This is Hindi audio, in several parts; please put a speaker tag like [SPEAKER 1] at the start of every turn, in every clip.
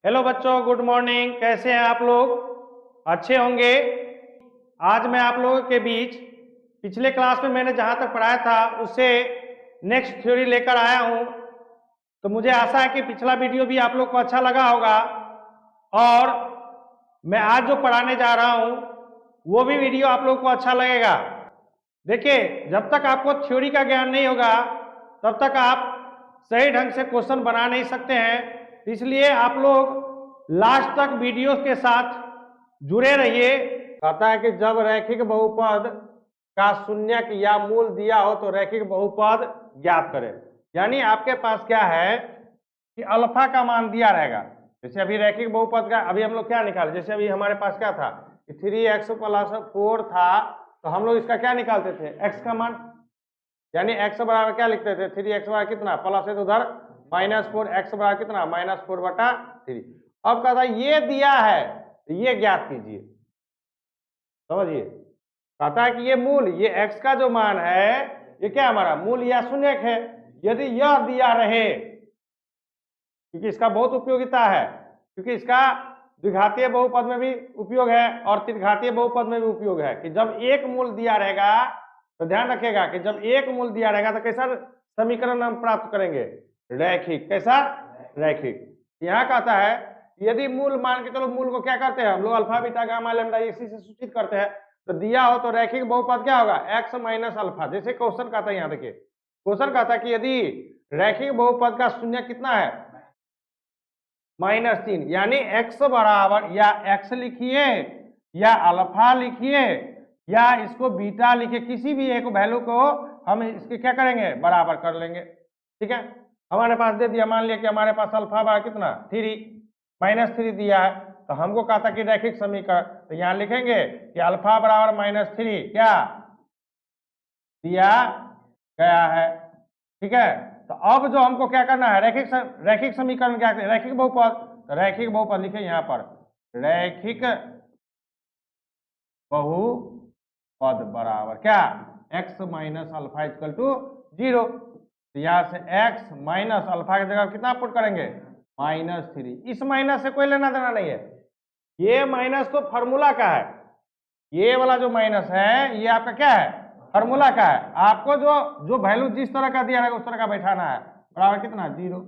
[SPEAKER 1] हेलो बच्चों, गुड मॉर्निंग। कैसे हैं आप लोग? अच्छे होंगे। आज मैं आप लोगों के बीच पिछले क्लास में मैंने जहां तक पढ़ाया था उससे नेक्स्ट थ्योरी लेकर आया हूं। तो मुझे आशा है कि पिछला वीडियो भी आप लोग को अच्छा लगा होगा और मैं आज जो पढ़ाने जा रहा हूं वो भी वीडियो आप लोग को अच्छा लगेगा। देखिए, जब तक आपको थ्योरी का ज्ञान नहीं होगा तब तक आप सही ढंग से क्वेश्चन बना नहीं सकते हैं। इसलिए आप लोग लास्ट तक वीडियो के साथ जुड़े रहिए। कहता है कि जब रैखिक बहुपद का शून्यक या मूल दिया हो तो रैखिक बहुपद ज्ञात करें। यानी आपके पास क्या है कि अल्फा का मान दिया रहेगा। जैसे अभी रैखिक बहुपद का अभी हम लोग क्या निकाले, जैसे अभी हमारे पास क्या था कि 3x + 4 था, तो हम लोग इसका क्या निकालते थे, x का मान। यानी x बराबर क्या लिखते थे, 3x बराबर कितना, प्लस है तो उधर -4, x बराबर कितना, -4/3। अब कहता है ये दिया है तो ये ज्ञात कीजिए। समझिए, कहता है कि ये मूल, ये x का जो मान है ये क्या हमारा मूल या शून्यक है। यदि यह दिया रहे, क्योंकि इसका बहुत उपयोगिता है, क्योंकि इसका द्विघातीय बहुपद में भी उपयोग है और त्रिघातीय बहुपद में भी उपयोग है कि जब एक मूल दिया रहेगा तो ध्यान रखिएगा कि जब एक मूल दिया रहेगा तो कैसा समीकरण हम प्राप्त करेंगे, रैखिक। कैसा, रैखिक। यहाँ कहता है यदि मूल मान के चलो, मूल को क्या करते हैं हम लोग, अल्फा बीटा गामा लैम्डा इसी से सूचित करते हैं। तो दिया हो तो रैखिक बहुपद क्या होगा, x - अल्फा। जैसे क्वेश्चन कहता है, यहाँ देखिए क्वेश्चन कहता है कि यदि रैखिक बहुपद का शून्य कितना है, -3, यानी x बराबर या x लिखिए या अल्फा लिखिए या इसको बीटा लिखिए, किसी भी एक वैल्यू को हम इसके क्या करेंगे, बराबर कर लेंगे। ठीक है, हमारे पास दे दिया, मान लिया कि हमारे पास अल्फा बराबर कितना 3, -3 दिया है, तो हमको कहा था कि रैखिक समीकरण, तो यहाँ लिखेंगे कि अल्फा बराबर -3 क्या दिया गया है। ठीक है, तो अब जो हमको क्या करना है, रैखिक समीकरण क्या, रैखिक बहुपद। तो रैखिक बहुपद लिखे यहाँ पर, रैखिक बहुपद बराबर क्या, x - अल्फा = 0। तो यहाँ से x - अल्फा की जगह कितना पुट करेंगे, -3। इस माइनस से कोई लेना देना नहीं है, ये माइनस तो फॉर्मूला का है। ये वाला जो माइनस है ये आपका क्या है, फॉर्मूला का है। आपको जो जो वैल्यू जिस तरह का दिया है उस तरह का बैठाना है। बराबर कितना, 0।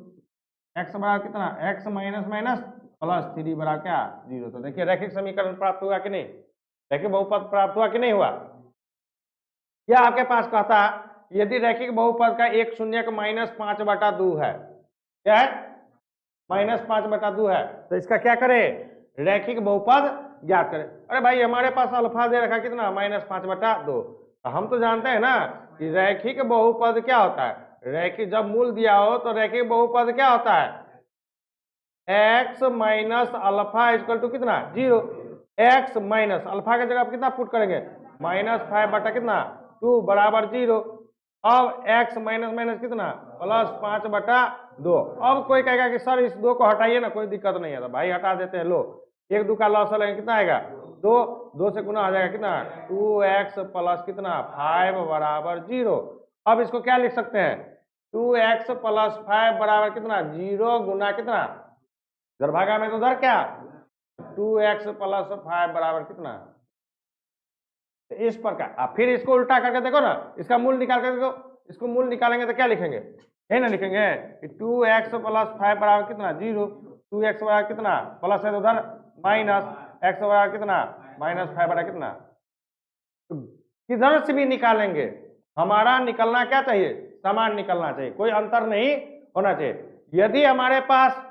[SPEAKER 1] x बराबर कितना, x -+3 बराबर क्या, 0। तो देखिए रैखिक समीकरण प्राप्त हुआ कि नहीं, रैखिक बहुपद प्राप्त हुआ कि नहीं हुआ। क्या आपके पास कहता यदि रैखिक बहुपद का एक शून्यक -5/2 है, क्या है, -5/2 है, तो इसका क्या करें, रैखिक बहुपद ज्ञात करें। अरे भाई हमारे पास अल्फा दे रखा कितना, -5/2। तो हम तो जानते हैं ना कि रैखिक बहुपद क्या होता है, रैखिक जब मूल दिया हो तो रैखिक बहुपद क्या होता है, x - अल्फा = कितना, 0। x - अल्फा की जगह आप कितना पुट करेंगे, -5/2 बराबर 0। अब x माइनस कितना, +5/2। अब कोई कहेगा कि सर इस 2 को हटाइए ना, कोई दिक्कत नहीं है, तो भाई हटा देते हैं। लो, 1 2 का लॉस लगेगा, कितना आएगा, 2, 2 से गुना हो जाएगा कितना, 2x + कितना 5 बराबर 0। अब इसको क्या लिख सकते हैं, 2x + 5 बराबर कितना, 0 गुना कितना, इधर भागा में तो उधर क्या, 2x + 5 बराबर कितना। तो इस प्रकार आप फिर इसको उल्टा करके देखो ना, इसका मूल निकाल कर देखो, इसको मूल निकालेंगे तो क्या लिखेंगे, यही ना लिखेंगे कि 2x + 5 बराबर कितना, 0। 2x बराबर कितना, प्लस है तो उधर माइनस, x बराबर कितना, -5 बराबर कितना। तो किधर से भी निकालेंगे, हमारा निकलना क्या चाहिए, समान निकलना चाहिए, कोई अंतर नहीं होना चाहिए। यदि हमारे पास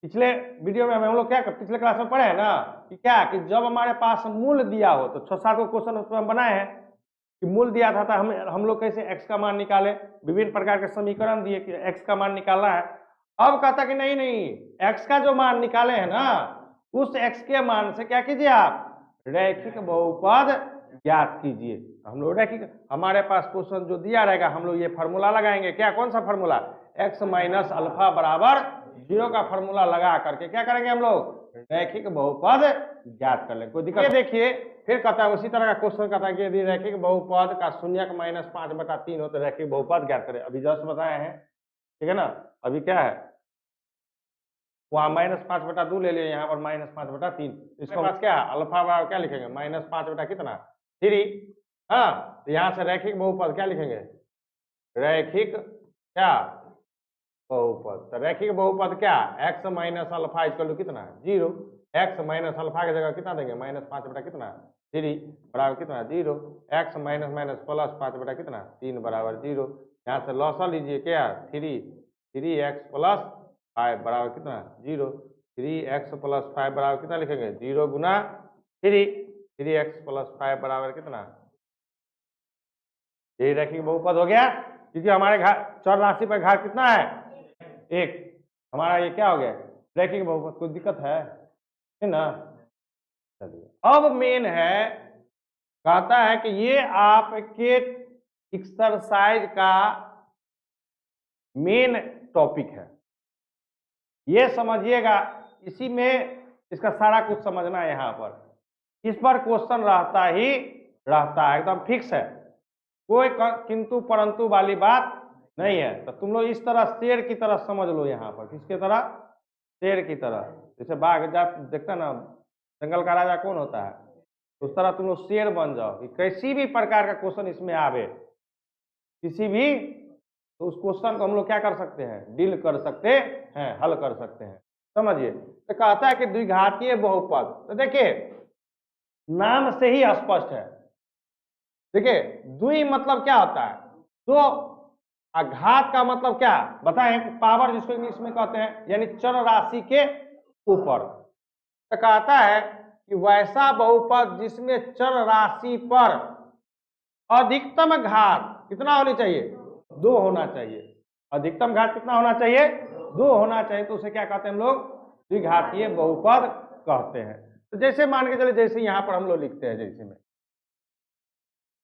[SPEAKER 1] पिछले वीडियो में हम लोग क्या पिछले क्लास में पढ़े हैं ना कि क्या, कि जब हमारे पास मूल दिया हो, तो 6-7 को क्वेश्चन उसमें हम बनाए हैं कि मूल दिया था हम लोग कैसे x का मान निकाले, विभिन्न प्रकार के समीकरण दिए कि x का मान निकालना है। अब कहता कि नहीं नहीं, x का जो मान निकाले हैं ना, उस x के मान से क्या कीजिए, आप रैखिक बहुपद ज्ञात कीजिए। हम लोग रैखिक, हमारे पास क्वेश्चन जो दिया रहेगा हम लोग ये फार्मूला लगाएंगे, क्या, कौन सा फार्मूला, x - अल्फा बराबर 0 का फार्मूला लगा करके क्या करेंगे, हम लोग रैखिक बहुपद ज्ञात कर लेंगे। कोई दिक्कत, देखिए फिर कहता है उसी तरह का क्वेश्चन कहता है कि यदि रैखिक बहुपद का शून्यक -5/3 हो तो रैखिक बहुपद ज्ञात करें। अभी जस्ट बताए हैं, ठीक है ना। अभी क्या है, वहाँ -5/2 ले लिया, यहाँ पर -5/3। इसके पास क्या है, अल्फा बराबर क्या लिखेंगे, -5 कितना 3। हाँ, तो यहाँ से रैखिक बहुपद क्या लिखेंगे, रैखिक क्या बहुपद। तो रैखिक बहुपद क्या, x minus alpha equal to कितना 0। x माइनस अल्फा की जगह कितना देंगे, -5 कितना 3 बराबर कितना 0। x माइनस माइनस प्लस 5 कितना 3 बराबर 0। यहाँ से लॉसा लीजिए क्या 3x प्लस 5 बराबर कितना 0। 3x प्लस 5 बराबर कितना लिखेंगे 0 गुना 3x प्लस 5 बराबर कितना, यही रैखिक बहुपद हो गया। क्योंकि हमारे चर राशि पर घात कितना है 1, हमारा ये क्या हो गया रैखिक बहुपद। कोई दिक्कत है ना। चलिए अब मेन है, कहता है कि ये आपके एक्सरसाइज का मेन टॉपिक है, ये समझिएगा। इसी में इसका सारा कुछ समझना है। यहाँ पर इस पर क्वेश्चन रहता ही रहता है, एकदम फिक्स है, कोई किंतु परंतु वाली बात नहीं है। तो तुम लोग इस तरह शेर की तरह समझ लो। यहाँ पर किसके तरह, शेर की तरह। जैसे बाघ जात देखता ना, जंगल का राजा कौन होता है, उस तरह तुम लोग शेर बन जाओ कि किसी भी प्रकार का क्वेश्चन इसमें आवे, किसी भी, तो उस क्वेश्चन को हम लोग क्या कर सकते हैं, डील कर सकते हैं, हल कर सकते हैं। समझिए, तो कहता है कि द्विघातीय बहुपद। तो देखिए नाम से ही स्पष्ट है। देखिए द्वि मतलब क्या होता है, दो, घात का मतलब क्या बताएं, पावर जिसको इंग्लिश में कहते हैं, यानी चर राशि के ऊपर। तो कहता है कि वैसा बहुपद जिसमें चर राशि पर अधिकतम घात कितना होनी चाहिए, 2 होना चाहिए। अधिकतम घात कितना होना चाहिए, 2 होना चाहिए। तो उसे क्या कहते हैं हम लोग, द्विघातीय बहुपद कहते हैं। तो जैसे मान के चले, जैसे यहाँ पर हम लोग लिखते हैं,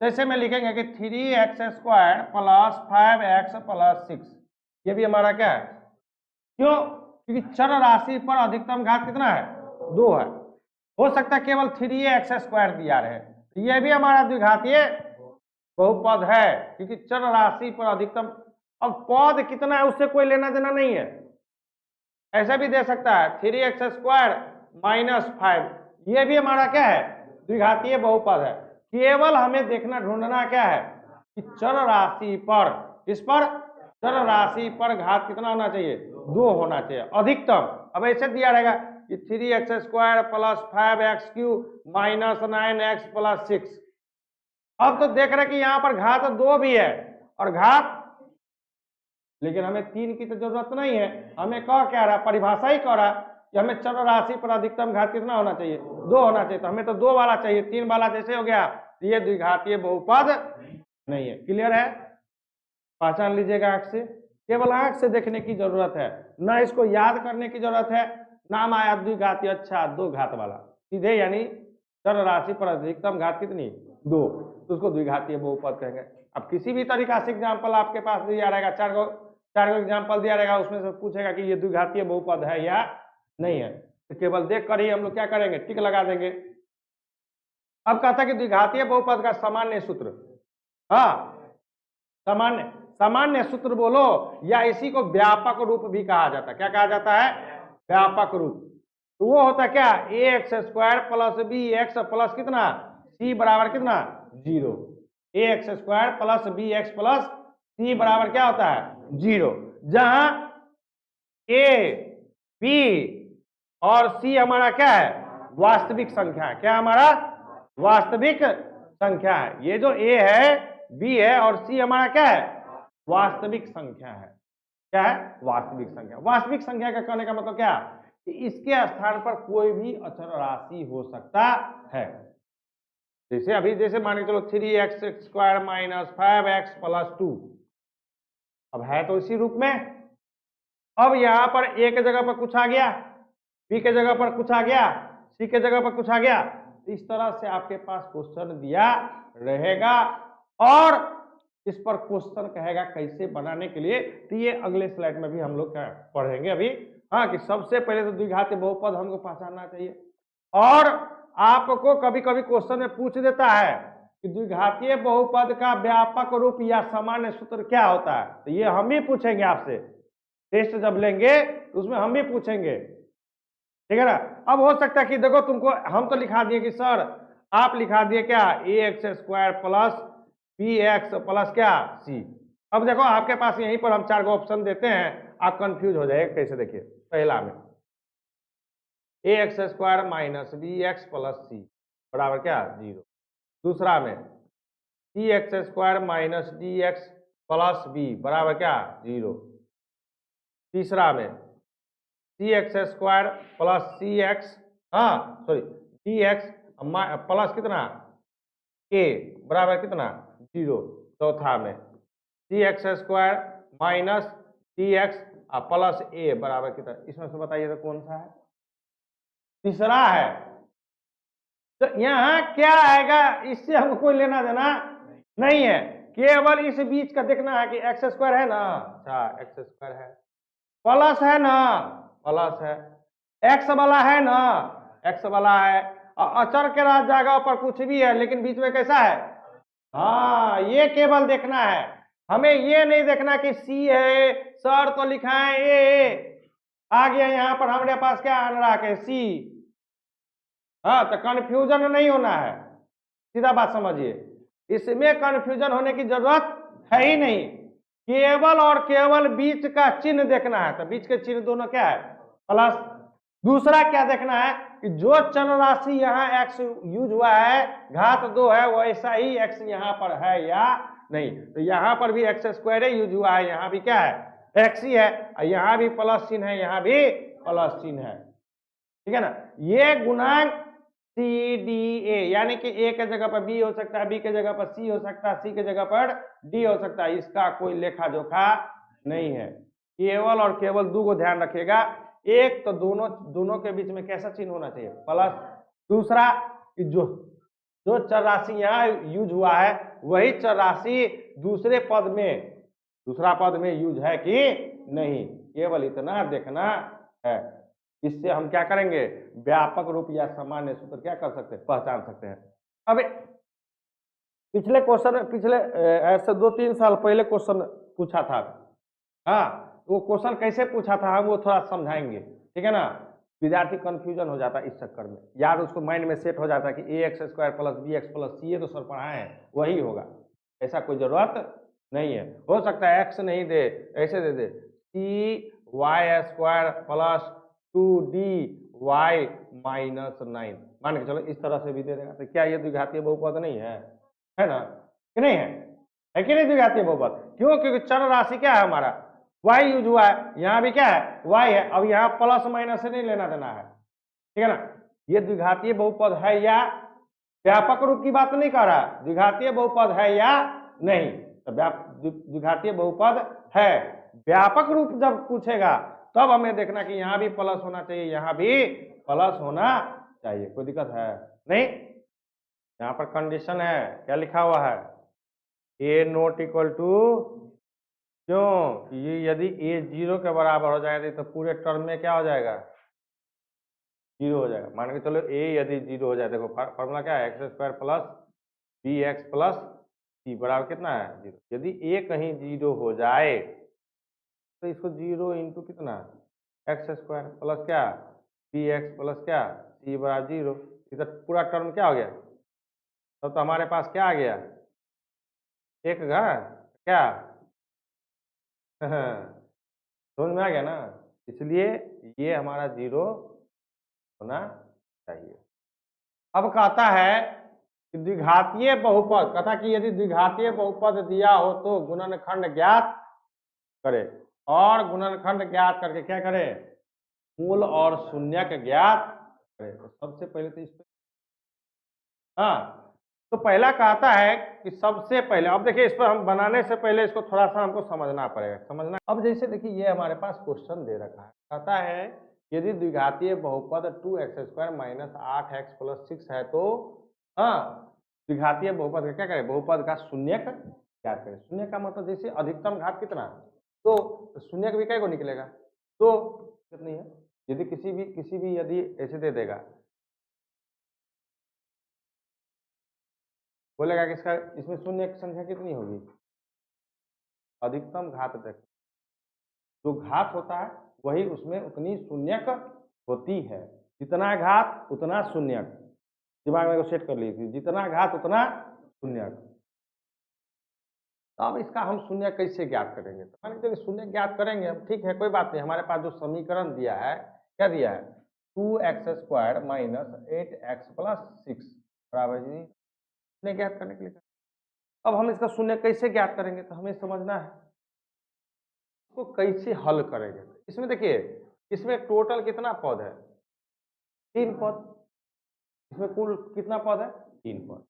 [SPEAKER 1] जैसे में लिखेंगे कि 3x² प्लस 5x प्लस 6, ये भी हमारा क्या है, क्यों, क्योंकि चर राशि पर अधिकतम घात कितना है, 2 है। हो सकता है केवल 3x² दिया रहे, ये भी हमारा द्विघातीय बहुपद है, क्योंकि चर राशि पर अधिकतम। अब पद कितना है उससे कोई लेना देना नहीं है, ऐसा भी दे सकता है 3x² माइनस 5, ये भी हमारा क्या है, द्विघातीय बहुपद है। केवल हमें देखना ढूंढना क्या है कि चर राशि पर, इस पर चर राशि पर घात कितना होना चाहिए, 2 होना चाहिए अधिकतम। अब ऐसे दिया रहेगा कि 3x² plus 5x³ minus 9x plus 6। अब तो देख रहे कि यहाँ पर घात 2 भी है और घात, लेकिन हमें 3 की तो जरूरत नहीं है। हमें क्या रहा, परिभाषा ही कह रहा कि हमें चर राशि पर अधिकतम घात कितना होना चाहिए, 2 होना चाहिए। तो हमें तो 2 वाला चाहिए, 3 वाला जैसे हो गया, ये द्विघातीय बहुपद नहीं है। क्लियर है, पहचान लीजिएगा आंख से, केवल आंख से देखने की जरूरत है, ना इसको याद करने की जरूरत है। नाम आया द्विघातीय, अच्छा 2 घात वाला, सीधे यानी चर राशि पर अधिकतम घात कितनी, 2, तो उसको द्विघातीय बहुपद कहेंगे। अब किसी भी तरीका से एग्जाम्पल आपके पास दिया रहेगा, 4 गो एग्जाम्पल दिया रहेगा, उसमें से पूछेगा कि ये द्विघातीय बहुपद है या नहीं है, तो केवल देख कर ही हम लोग क्या करेंगे, टिक लगा देंगे। अब कहता है कि द्विघातीय बहुपद का सामान्य सूत्र, हाँ सामान्य सूत्र बोलो, या इसी को व्यापक रूप भी कहा जाता है। क्या कहा जाता है, व्यापक रूप। तो वो होता क्या, ax² प्लस bx प्लस कितना c बराबर कितना 0। ax² plus bx plus c बराबर क्या होता है 0, जहां a b और c हमारा क्या है, वास्तविक संख्या है। क्या हमारा वास्तविक संख्या है। ये जो a है, b है और c हमारा क्या है, वास्तविक संख्या है। क्या है, वास्तविक संख्या। वास्तविक संख्या का कहने का मतलब क्या, कि इसके स्थान पर कोई भी अचर राशि हो सकता है। जैसे अभी जैसे मान के चलो 3x² माइनस 5x प्लस 2, अब है तो इसी रूप में। अब यहां पर a के जगह पर कुछ आ गया, b के जगह पर कुछ आ गया, c के जगह पर कुछ आ गया। इस तरह से आपके पास क्वेश्चन दिया रहेगा और इस पर क्वेश्चन कहेगा कैसे बनाने के लिए। तो ये अगले स्लाइड में भी हम लोग क्या पढ़ेंगे अभी। हाँ, कि सबसे पहले तो द्विघातीय बहुपद हमको पहचानना चाहिए। और आपको कभी कभी क्वेश्चन में पूछ देता है कि द्विघातीय बहुपद का व्यापक रूप या सामान्य सूत्र क्या होता है, तो ये हम ही पूछेंगे आपसे। टेस्ट जब लेंगे उसमें हम भी पूछेंगे, ठीक है ना। अब हो सकता है कि देखो तुमको हम तो लिखा दिए कि सर आप लिखा दिए क्या A x square plus B x plus क्या सी। अब देखो आपके पास यहीं पर हम 4 गो ऑप्शन देते हैं, आप कंफ्यूज हो जाएगा कैसे। देखिए पहला में a x square minus b x plus c बराबर क्या 0। दूसरा में c x square minus d x plus b बराबर क्या 0। तीसरा में c x square plus c x, हाँ सॉरी डी एक्स प्लस कितना ए बराबर कितना 0। चौथा में c x square minus d x plus a बराबर कितना, इसमें से बताइए तो कौन सा है। तीसरा है। तो यहाँ क्या आएगा इससे हमको कोई लेना देना नहीं है, केवल इस बीच का देखना है कि एक्स स्क्वायर है ना, अच्छा एक्स स्क्वायर है, प्लस है ना प्लस है, एक्स वाला है ना एक्स वाला है, अचर के रह जाएगा ऊपर कुछ भी है लेकिन बीच में कैसा है, हाँ ये केवल देखना है। हमें ये नहीं देखना कि सी है, सर तो लिखा है ए, आ गया यहाँ पर हमारे पास क्या आन रहा है सी। हाँ तो कंफ्यूजन नहीं होना है, सीधा बात समझिए, इसमें कंफ्यूजन होने की जरूरत है ही नहीं, केवल और केवल बीच का चिन्ह देखना है। तो बीच के चिन्ह दोनों क्या है प्लस। दूसरा क्या देखना है कि जो चर राशि यहाँ x यूज हुआ है घात 2 है वैसा ही x यहाँ पर है या नहीं। तो यहाँ पर भी एक्स स्क्वायर यूज हुआ है, यहाँ भी क्या है x ही है, यहाँ भी प्लस चिन्ह है यहाँ भी प्लस चिन्ह है, ठीक है ना। ये गुणांक सी डी ए यानी कि ए के जगह पर बी हो सकता है, बी के जगह पर सी हो सकता है, सी के जगह पर डी हो सकता है, इसका कोई लेखा जोखा नहीं है। केवल और केवल 2 को ध्यान रखिएगा, एक तो दोनों के बीच में कैसा चिन्ह होना चाहिए प्लस। दूसरा कि जो चर राशि यहाँ यूज हुआ है वही चर राशि दूसरे पद में यूज है कि नहीं, केवल इतना देखना है। इससे हम क्या करेंगे व्यापक रूप या सामान्य सूत्र क्या कर सकते हैं पहचान सकते हैं। अब पिछले ऐसे 2-3 साल पहले क्वेश्चन पूछा था, हाँ वो क्वेश्चन कैसे पूछा था हम वो थोड़ा समझाएंगे, ठीक है ना। विद्यार्थी कंफ्यूजन हो जाता है इस चक्कर में, यार उसको माइंड में सेट हो जाता है कि a x square plus B x plus c, ये तो सर पढ़ाए हैं वही होगा, ऐसा कोई जरूरत नहीं है। हो सकता है एक्स नहीं दे, ऐसे दे दे c y square plus 2d y minus 9, मान के चलो इस तरह से भी दे देगा। तो क्या ये द्विघातीय बहुपद नहीं है ना कि नहीं है कि नहीं द्विघातीय बहुपद, क्यों क्योंकि चर राशि क्या है हमारा y यूज हुआ है, यहाँ भी क्या है y है। अब यहाँ प्लस माइनस से नहीं लेना देना है, ठीक है ना। ये द्विघातीय बहुपद है या व्यापक रूप की बात नहीं कर रहा, द्विघातीय बहुपद है या नहीं। तो द्विघातीय बहुपद है, व्यापक रूप जब पूछेगा तब हमें देखना कि यहाँ भी प्लस होना चाहिए यहाँ भी प्लस होना चाहिए, कोई दिक्कत है नहीं। यहाँ पर कंडीशन है क्या लिखा हुआ है ए नॉट इक्वल टू, क्यों ये यदि ए 0 के बराबर हो जाएगा तो पूरे टर्म में क्या हो जाएगा 0 हो जाएगा। मान के चलो ए यदि 0 हो जाए, देखो फॉर्मूला क्या है x square plus B x plus c बराबर कितना है 0। यदि ए कहीं 0 हो जाए तो इसको 0 इंटू कितना एक्स स्क्वायर प्लस क्या बी एक्स प्लस क्या सी बराबर 0, इधर पूरा टर्म क्या हो गया, तब तो हमारे पास क्या आ गया एक घन क्या समझ में आ गया ना। इसलिए ये हमारा 0 होना चाहिए। अब कहता है कि द्विघातीय बहुपद, कहता कि यदि द्विघातीय बहुपद दिया हो तो गुणनखंड ज्ञात करे, और गुणनखंड ज्ञात करके क्या करे मूल और शून्यक ज्ञात करे। तो सबसे पहले तो इस पे हाँ, तो पहला कहता है कि सबसे पहले, अब देखिए इस पर हम बनाने से पहले इसको थोड़ा सा हमको समझना पड़ेगा, समझना। अब जैसे देखिए ये हमारे पास क्वेश्चन दे रखा है, कहता है यदि द्विघातीय बहुपद 2x square minus 8x plus 6 है तो हाँ द्विघातीय बहुपद का क्या करें बहुपद का शून्यक ज्ञात करें। शून्य का मतलब जैसे अधिकतम घात कितना तो शून्यक भी क्या को निकलेगा तो कितनी है, यदि किसी भी यदि ऐसे दे देगा बोलेगा कि इसका इसमें शून्य की संख्या कितनी होगी अधिकतम घात तक, जो घात होता है वही उसमें उतनी शून्यक होती है। जितना घात उतना शून्यक, दिमाग में सेट कर लीजिए, जितना घात उतना शून्यक। तो अब इसका हम शून्य कैसे ज्ञात करेंगे? तो मान लीजिए शून्य ज्ञात करेंगे हम, ठीक है कोई बात नहीं। हमारे पास जो समीकरण दिया है, क्या दिया है? 2x² माइनस 8x प्लस 6 बराबर जी शून्य ज्ञात करने के लिए। अब हम इसका शून्य कैसे ज्ञात करेंगे? तो हमें समझना है इसको कैसे हल करेंगे। इसमें देखिए, इसमें टोटल कितना पद है? 3 पद। इसमें कुल कितना पद है? 3 पद।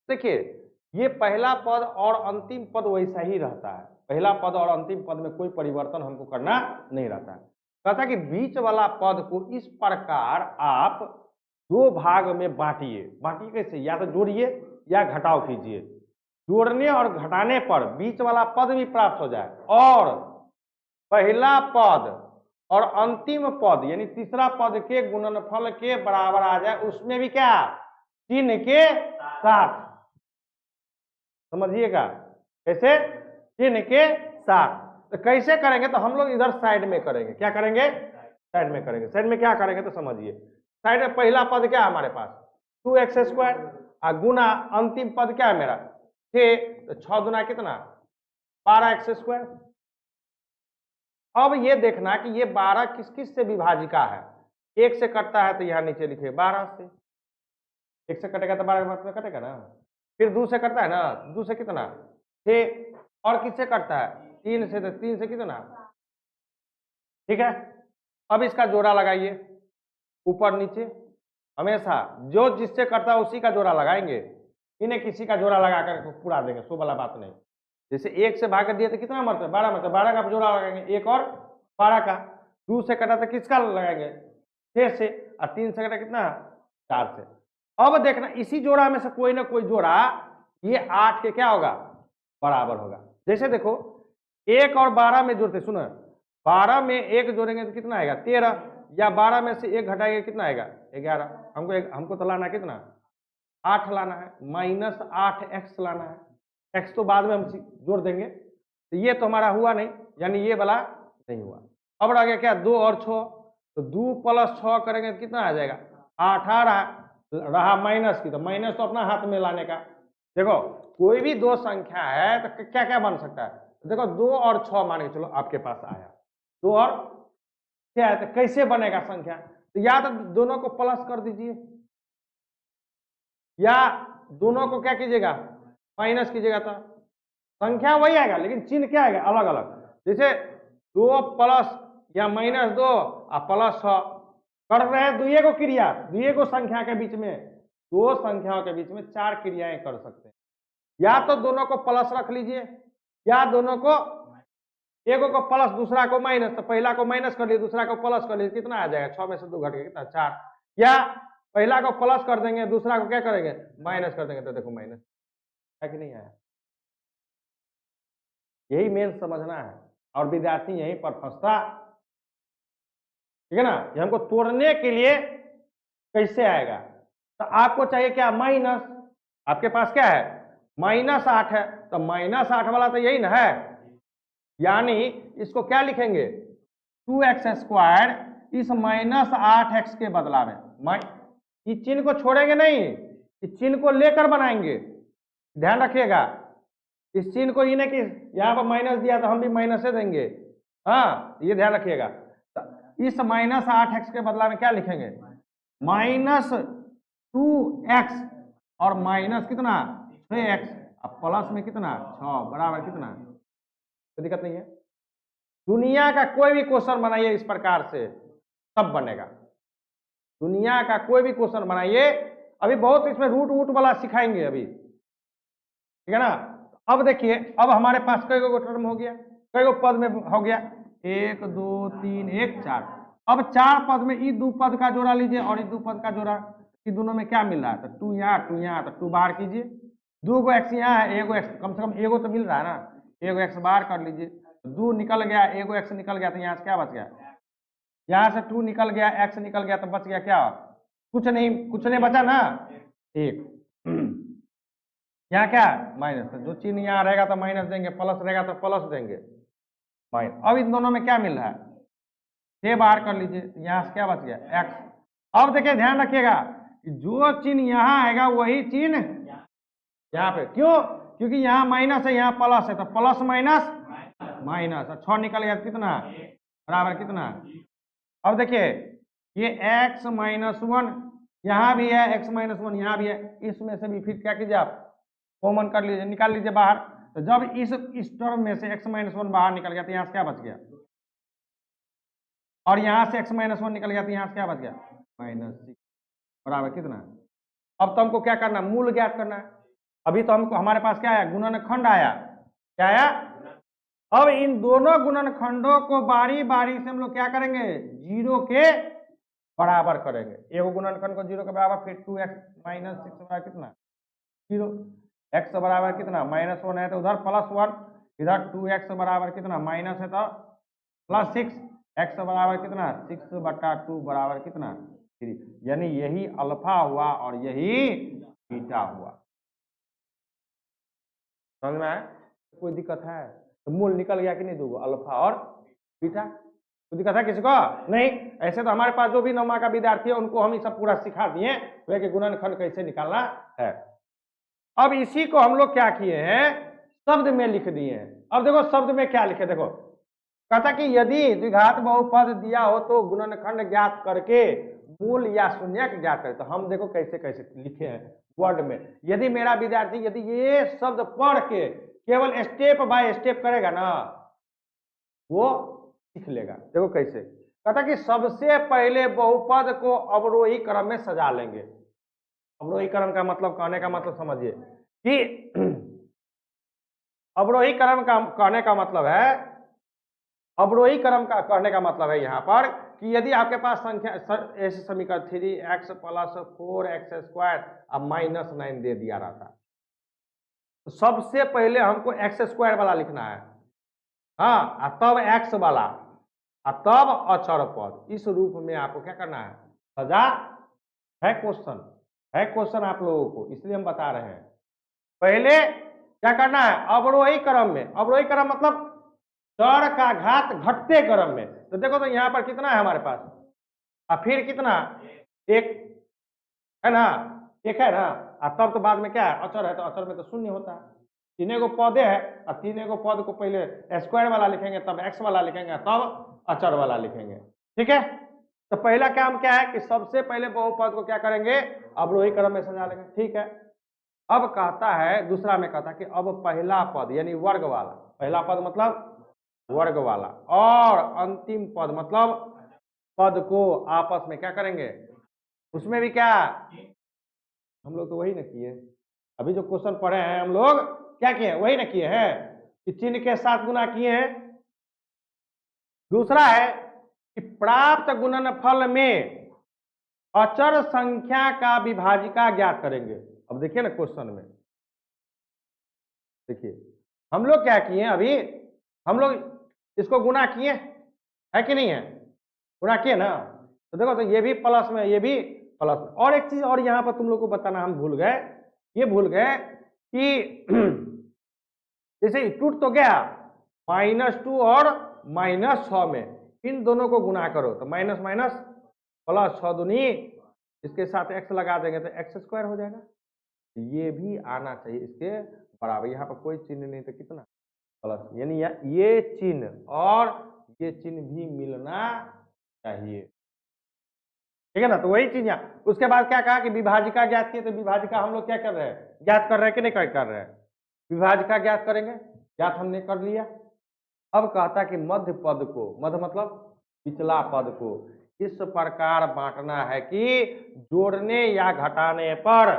[SPEAKER 1] देखिए ये पहला पद और अंतिम पद वैसा ही रहता है। पहला पद और अंतिम पद में कोई परिवर्तन हमको करना नहीं रहता है। कहता कि बीच वाला पद को इस प्रकार आप दो भाग में बांटिए। बांटिए कैसे? या तो जोड़िए या घटाव कीजिए। जोड़ने और घटाने पर बीच वाला पद भी प्राप्त हो जाए और पहला पद और अंतिम पद यानी तीसरा पद के गुणनफल के बराबर आ जाए, उसमें भी क्या? चिन्ह के साथ। समझिएगा कैसे? चिन्ह के साथ। तो कैसे करेंगे? तो हम लोग इधर साइड में करेंगे। क्या करेंगे? साइड में करेंगे। साइड में क्या करेंगे तो समझिए। साइड में पहला पद क्या है हमारे पास? 2x² और गुना अंतिम पद क्या है मेरा? 6। तो 6 गुना कितना? 12x²। अब ये देखना कि ये 12 किस किस से विभाजिका है। 1 से कटता है तो यहाँ नीचे लिखे 12 से। 1 से कटेगा तो 12 में कटेगा ना। फिर 2 से कटता है ना, 2 से कितना? 6। और किससे कटता है? 3 से। तो 3 से कितना? ठीक है। अब इसका जोड़ा लगाइए ऊपर नीचे। हमेशा जो जिससे कटता है उसी का जोड़ा लगाएंगे, इन्हें किसी का जोड़ा लगा कर पूरा देंगे, सो वाला बात नहीं। जैसे 1 से भाग कर दिए तो कितना मरता है? 12 मरता है। 12 का जोड़ा लगाएंगे 1 और 12 का। 2 से कटा तो किसका लगाएंगे? 6 से। और 3 से कटा कितना? 4 से। अब देखना इसी जोड़ा में से कोई ना कोई जोड़ा ये 8 के क्या होगा? बराबर होगा। जैसे देखो 1 और 12 में जोड़ते, सुनो 12 में 1 जोड़ेंगे तो कितना आएगा? 13। या 12 में से 1 घटाएंगे कितना आएगा? 11। हमको तो लाना कितना? 8 लाना है। माइनस 8x लाना है। x तो बाद में हम जोड़ देंगे। तो ये तो हमारा हुआ नहीं, यानी ये वाला नहीं हुआ। अब रह गया क्या? 2 और 6। तो 2 प्लस 6 करेंगे तो कितना आ जाएगा? 8 आ रहा माइनस की, तो माइनस तो अपना हाथ में लाने का। देखो कोई भी दो संख्या है तो क्या क्या बन सकता है? देखो 2 और 6 मान के चलो आपके पास आया, 2 और क्या है तो कैसे बनेगा संख्या? तो या तो दोनों को प्लस कर दीजिए या दोनों को क्या कीजिएगा? माइनस कीजिएगा। तो संख्या वही आएगा लेकिन चिन्ह क्या आएगा? अलग अलग। जैसे 2 प्लस या -2 और प्लस 6 कर रहे हैं दुइये को क्रिया, दुइये को संख्या के बीच में, दो संख्याओं के बीच में 4 क्रियाएं कर सकते हैं। या तो दोनों को प्लस रख लीजिए या दोनों को, एक को प्लस दूसरा को माइनस। तो पहला को माइनस कर लीजिए दूसरा को प्लस कर लीजिए, कितना आ जाएगा? 6 में से 2 घट गया कितना? 4। या पहला को प्लस कर देंगे दूसरा को क्या करेंगे? माइनस कर देंगे। तो देखो माइनस है कि नहीं आया? यही मेन समझना है और विद्यार्थी यहीं पर फंसता, ठीक है ना। ये हमको तोड़ने के लिए कैसे आएगा? तो आपको चाहिए क्या? माइनस। आपके पास क्या है? -8 है। तो -8 वाला तो यही ना है, यानी इसको क्या लिखेंगे? 2x² इस -8x के बदला में। इस चिन्ह को छोड़ेंगे नहीं, इस चिन्ह को लेकर बनाएंगे। ध्यान रखिएगा इस चिन्ह को, इन्हें कि यहाँ पर माइनस दिया तो हम भी माइनस से देंगे। हाँ ये ध्यान रखिएगा। इस -8x के बदला में क्या लिखेंगे? -2x और माइनस कितना? 6x और प्लस में कितना? 6 बराबर कितना? कोई दिक्कत नहीं है। दुनिया का कोई भी क्वेश्चन बनाइए इस प्रकार से सब बनेगा। दुनिया का कोई भी क्वेश्चन बनाइए, अभी बहुत इसमें रूट वूट वाला सिखाएंगे अभी, ठीक है ना। अब देखिए अब हमारे पास कई गो टर्म हो गया, कई गो पद में हो गया? 1 2 3 1 4। अब 4 पद में ई 2 पद का जोड़ा लीजिए और ई 2 पद का जोड़ा, इन दोनों में क्या मिल रहा है? तो 2 यहाँ तो 2 बाहर कीजिए। 2 को x यहाँ है, 1 x, कम से कम एगो तो मिल रहा है ना, 1 x बाहर कर लीजिए। 2 निकल गया, 1 x निकल गया, तो यहाँ से क्या बच गया? यहाँ से 2 निकल गया, x निकल गया, तो बच गया क्या? कुछ नहीं बचा ना, 1। यहाँ क्या है? माइनस। तो जो चिन्ह यहाँ रहेगा तो माइनस देंगे, प्लस रहेगा तो प्लस देंगे, माइनस। अब इन दोनों में क्या मिल रहा है? 6 बाहर कर लीजिए, तो यहाँ से क्या बच गया एक्स। अब देखिए ध्यान रखिएगा कि जो चिन्ह यहाँ आएगा वही चिन्ह यहाँ पे, क्यों? क्योंकि यहाँ माइनस है, यहाँ प्लस है, तो प्लस माइनस माइनस, 6 निकल गया कितना बराबर कितना। अब देखिए ये x माइनस 1 यहाँ भी है, x माइनस 1 यहाँ भी है, इसमें से भी फिर क्या कीजिए आप कॉमन कर लीजिए, निकाल लीजिए बाहर। तो जब इस टर्म में से x माइनस 1 बाहर निकल गया तो यहाँ से क्या बच गया, और यहाँ से x माइनस 1 निकल गया तो यहाँ से क्या बच गया -6 बराबर कितना। अब तो हमको क्या करना है, मूल ज्ञात करना है। अभी तो हमको हमारे पास क्या आया, गुणनखंड आया, क्या आया। अब इन दोनों गुणनखंडों को बारी बारी से हम लोग क्या करेंगे, 0 के बराबर करेंगे। एक गुणनखंड को 0 के बराबर, फिर 2x माइनस 6 बराबर कितना 0, x बराबर कितना -1 है तो उधर +1, इधर 2x बराबर कितना माइनस है तो +6, x बराबर कितना 6/2 बराबर कितना 3, यानी यही अल्फा हुआ और यही बीटा हुआ। समझ में आया? कोई दिक्कत है? तो मूल निकल गया कि नहीं, दो अल्फा और बीटा। कोई दिक्कत है किसी को? नहीं। ऐसे तो हमारे पास जो भी 9वीं का विद्यार्थी है उनको हम ये सब पूरा सिखा दिए कि गुणनखंड कैसे निकालना है। अब इसी को हम लोग क्या किए हैं, शब्द में लिख दिए हैं। अब देखो शब्द में क्या लिखे, देखो कहता कि यदि द्विघात बहुपद दिया हो तो गुणनखंड ज्ञात करके मूल या शून्यक ज्ञात करे। तो हम देखो कैसे कैसे लिखे हैं वर्ड में। यदि मेरा विद्यार्थी यदि ये शब्द पढ़ के केवल स्टेप बाय स्टेप करेगा ना, वो सीख लेगा। देखो कैसे कहता कि सबसे पहले बहुपद को अवरोही क्रम में सजा लेंगे। अवरोही क्रम का मतलब, कहने का मतलब समझिए कि अवरोही क्रम का कहने का मतलब है, अवरोही क्रम का कहने का मतलब है यहाँ पर कि यदि आपके पास संख्या ऐसे समीकरण 3x + 4x² अब -9 दे दिया रहता, तो सबसे पहले हमको x² वाला लिखना है, हाँ, तब x वाला, तब अचर पद। इस रूप में आपको क्या करना है, सजा है। क्वेश्चन आप लोगों को, इसलिए हम बता रहे हैं। पहले क्या करना है, अवरोही क्रम में। अवरोही क्रम मतलब चर का घात घटते क्रम में। तो देखो तो यहाँ पर कितना है हमारे पास, और फिर कितना, एक है ना, एक है ना, और तब तो बाद में क्या है, अचर है, तो अचर में तो शून्य होता है। तीनों को पदे है, और तीनों को पद को पहले स्क्वायर वाला लिखेंगे, तब एक्स वाला लिखेंगे, तब अचर वाला लिखेंगे। ठीक है, तो पहला काम क्या है कि सबसे पहले बहुपद को क्या करेंगे, अवरोही क्रम में सजा लेंगे। ठीक है, अब कहता है दूसरा में कहता है कि अब पहला पद यानी वर्ग वाला, पहला पद मतलब वर्ग वाला, और अंतिम पद मतलब पद को आपस में क्या करेंगे, उसमें भी क्या, हम लोग तो वही ना किए, अभी जो क्वेश्चन पढ़े हैं हम लोग क्या किए, वही ना किए हैं कि चिन्ह के साथ गुना किए हैं। दूसरा है कि प्राप्त गुणनफल में अचर संख्या का विभाजिका ज्ञात करेंगे। अब देखिए ना क्वेश्चन में, देखिए हम लोग क्या किए, अभी हम लोग इसको गुना किए है कि नहीं है, गुना किए ना। तो देखो तो ये भी प्लस में, ये भी प्लस में। और एक चीज और यहाँ पर तुम लोग को बताना हम भूल गए, ये भूल गए कि जैसे टूट तो गया -2 और -6 में, इन दोनों को गुना करो तो माइनस माइनस प्लस 6 दूनी, इसके साथ x लगा देंगे तो x² हो जाएगा। ये भी आना चाहिए इसके बराबर। यहाँ पर कोई चिन्ह नहीं तो कितना प्लस, यानी ये चिन्ह और ये चिन्ह भी मिलना चाहिए। ठीक है ना, तो वही चीज यहाँ। उसके बाद क्या कहा कि विभाजिका ज्ञात किए, तो विभाजिका हम लोग क्या कर रहे हैं, ज्ञात कर रहे हैं कि नहीं कर रहे हैं, विभाजिका ज्ञात करेंगे, ज्ञात हमने कर लिया। अब कहता कि मध्य पद को, मध्य मतलब पिछला पद को इस प्रकार बांटना है कि जोड़ने या घटाने पर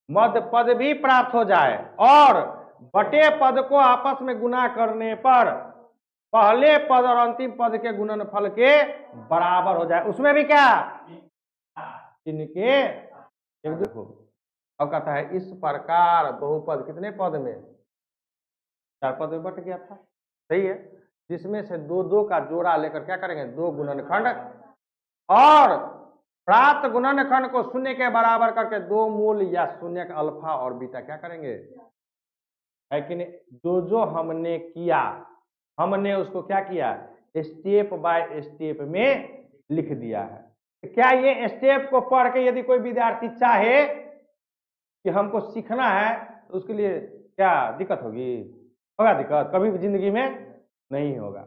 [SPEAKER 1] मध्य पद भी प्राप्त हो जाए और बटे पद को आपस में गुना करने पर पहले पद और अंतिम पद के गुणनफल के बराबर हो जाए। उसमें भी क्या, चिन्ह के एक देखो। अब कहता है इस प्रकार बहुपद कितने पद में, 4 पद में बट गया था, सही है, जिसमें से 2 का जोड़ा लेकर क्या करेंगे, 2 गुणनखंड, और प्राप्त गुणनखंड को शून्य के बराबर करके 2 मूल या शून्य का अल्फा और बीटा क्या करेंगे, है कि नहीं। जो हमने किया, हमने उसको क्या किया, स्टेप बाय स्टेप में लिख दिया है। तो क्या ये स्टेप को पढ़ के यदि कोई विद्यार्थी चाहे कि हमको सीखना है तो उसके लिए क्या दिक्कत होगी? होगा दिक्कत? कभी भी जिंदगी में नहीं होगा।